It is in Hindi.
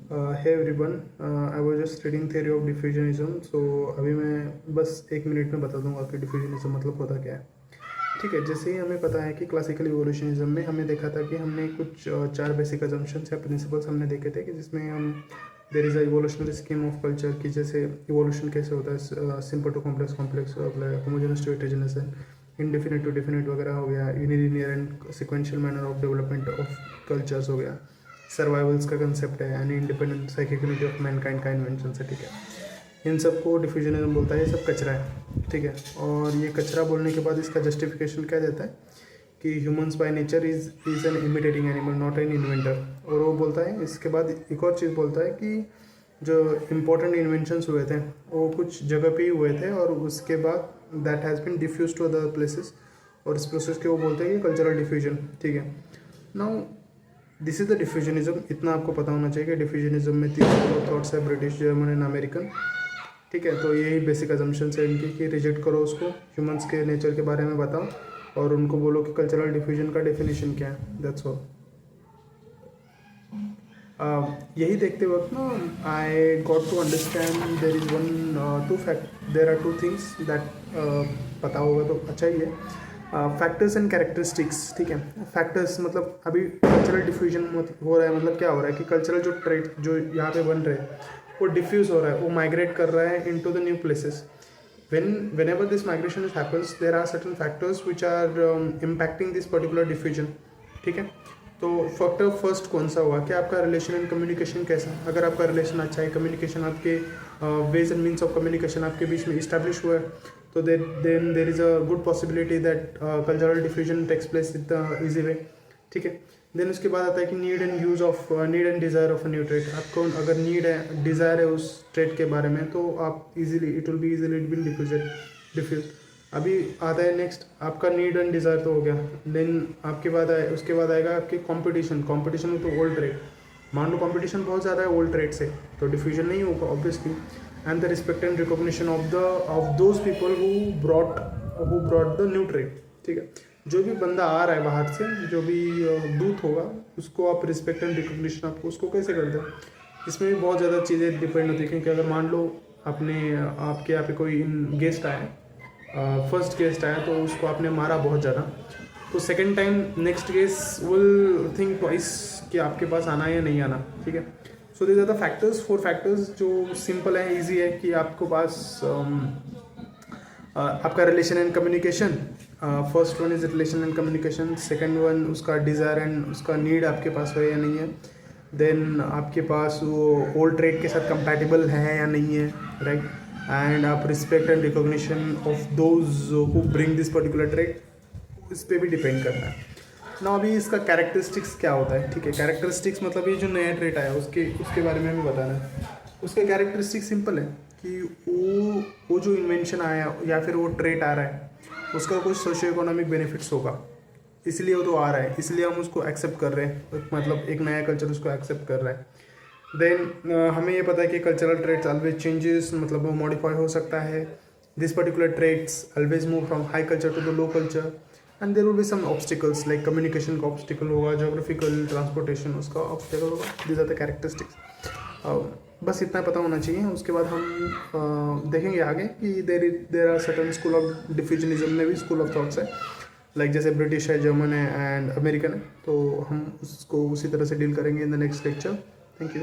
Hey everyone, I was just reading theory of diffusionism. So अभी मैं बस 1 मिनट में बता दूंगा कि डिफ्यूजनिज्म मतलब होता क्या है। ठीक है, जैसे ही हमें पता है कि क्लासिकल इवोल्यूशनिज्म में हमने देखा था कि हमने कुछ चार बेसिक अजम्पशंस या प्रिंसिपल्स हमने देखे थे कि जिसमें हम there is a evolutionary scheme of culture की जैसे इवोल्यूशन कैसे होता है, simple to complex, complex homogeneous to heterogeneous, indefinite to definite वगैरह हो गया, unilinear and sequential manner of development of cultures हो गया, सर्वाइवल्स का कंसेप्ट है यानी independent psychic unity of mankind का इन्वेंशन से। ठीक है, इन सब को डिफ्यूजनिज्म बोलता है, ये सब कचरा है। ठीक है, और ये कचरा बोलने के बाद इसका जस्टिफिकेशन क्या देता है कि humans by nature is an imitating animal not an inventor. और वो बोलता है, इसके बाद एक और चीज़ बोलता है कि जो इम्पोर्टेंट इन्वेंशंस हुए थे वो कुछ जगह पे ही हुए थे और उसके बाद that has been diffuse to other places, और इस प्रोसेस के वो बोलते हैं कि कल्चरल डिफ्यूजन। ठीक है, नाउ दिस इज़ द डिफ्यूजनिज्म। इतना आपको पता होना चाहिए कि डिफ्यूजनिज्म में 3 स्कूल ऑफ थॉट्स है, ब्रिटिश, जर्मन एंड अमेरिकन। ठीक है, तो यही बेसिक अजम्पशंस है इनकी कि रिजेक्ट करो उसको, ह्यूमंस के नेचर के बारे में बताओ और उनको बोलो कि कल्चरल डिफ्यूजन का डेफिनेशन क्या है। That's all. यही देखते वक्त ना I got to understand there is one two fact there are 2 things that पता होगा तो अच्छा ही है। Factors and characteristics. ठीक है, फैक्टर्स मतलब अभी कल्चरल डिफ्यूजन हो रहा है, मतलब क्या हो रहा है कि कल्चरल जो ट्रेड जो यहाँ पे बन रहे हैं वो डिफ्यूज़ हो रहा है, वो माइग्रेट कर रहा है into the new places. whenever this migration happens, there are certain factors which are impacting this particular diffusion. ठीक है, तो फैक्टर फर्स्ट कौन सा हुआ कि आपका रिलेशन एंड कम्युनिकेशन कैसा। अगर आपका रिलेशन अच्छा है, कम्युनिकेशन आपके ways and means of communication आपके बीच में इस्टेब्लिश हुआ है, तो then there is a good possibility that cultural diffusion takes place with the easy way. ठीक है, देन उसके बाद आता है कि need and use of need and desire of a new trade. आपको अगर नीड है, डिज़ायर है उस ट्रेड के बारे में, तो आप easily it will be easily it will diffuse. अभी आता है नेक्स्ट आपका नीड एंड डिज़ायर तो हो गया, देन आपके बाद आए उसके बाद आएगा आपकी कंपटीशन। कंपटीशन में तो ओल्ड ट्रेड, मान लो कंपटीशन बहुत ज़्यादा है ओल्ड ट्रेड से, तो डिफ्यूजन नहीं होगा obviously. And the respect and recognition of those people who brought the new trade. ठीक है, जो भी बंदा आ रहा है बाहर से, जो भी दूत होगा, उसको आप रिस्पेक्ट एंड रिकॉग्निशन आपको उसको कैसे करते हैं, इसमें भी बहुत ज़्यादा चीज़ें डिपेंड होती है। क्योंकि अगर मान लो आपके यहाँ पे कोई गेस्ट आया, फर्स्ट गेस्ट आया, तो उसको आपने मारा बहुत ज़्यादा, तो second time next guest will think twice कि आपके पास आना है या नहीं आना। ठीक है, so these are the factors, 4 factors जो सिंपल है, ईजी है कि आपको पास आपका relation and communication, first one is relation and communication, second one उसका डिज़ायर एंड उसका नीड आपके पास है या नहीं है, देन आपके पास वो ओल्ड ट्रेड के साथ कंपैटिबल है या नहीं है, राइट, एंड आप respect and recognition of those who bring this particular trade, इस पर भी डिपेंड करना है ना। अभी इसका कैरेक्टरिस्टिक्स क्या होता है। ठीक है, कैरेक्टरिस्टिक्स मतलब ये जो नया ट्रेड आया उसके बारे में भी बताना है। उसका कैरेक्टरिस्टिक्स सिंपल है कि वो जो इन्वेंशन आया या फिर वो ट्रेड आ रहा है उसका कुछ सोशियो इकोनॉमिक बेनिफिट्स होगा, इसलिए वो तो आ रहा है, इसलिए हम उसको एक्सेप्ट कर रहे हैं, मतलब एक नया कल्चर उसको एक्सेप्ट कर रहा है। देन हमें ये पता है कि कल्चरल ट्रेड्स ऑलवेज चेंजेस, मतलब वो मॉडिफाई हो सकता है। This particular trades always move from high culture to the low culture, and there will be some obstacles like communication का ऑब्स्टिकल होगा, जोग्राफिकल ट्रांसपोर्टेशन उसका ऑब्स्टिकल होगा। This are the characteristics. बस इतना पता होना चाहिए। उसके बाद हम देखेंगे आगे कि there are certain school of diffusionism में भी स्कूल ऑफ थॉट्स है, लाइक जैसे ब्रिटिश है, जर्मन है एंड अमेरिकन है, तो हम उसको उसी तरह से डील करेंगे in the next lecture. Thank you.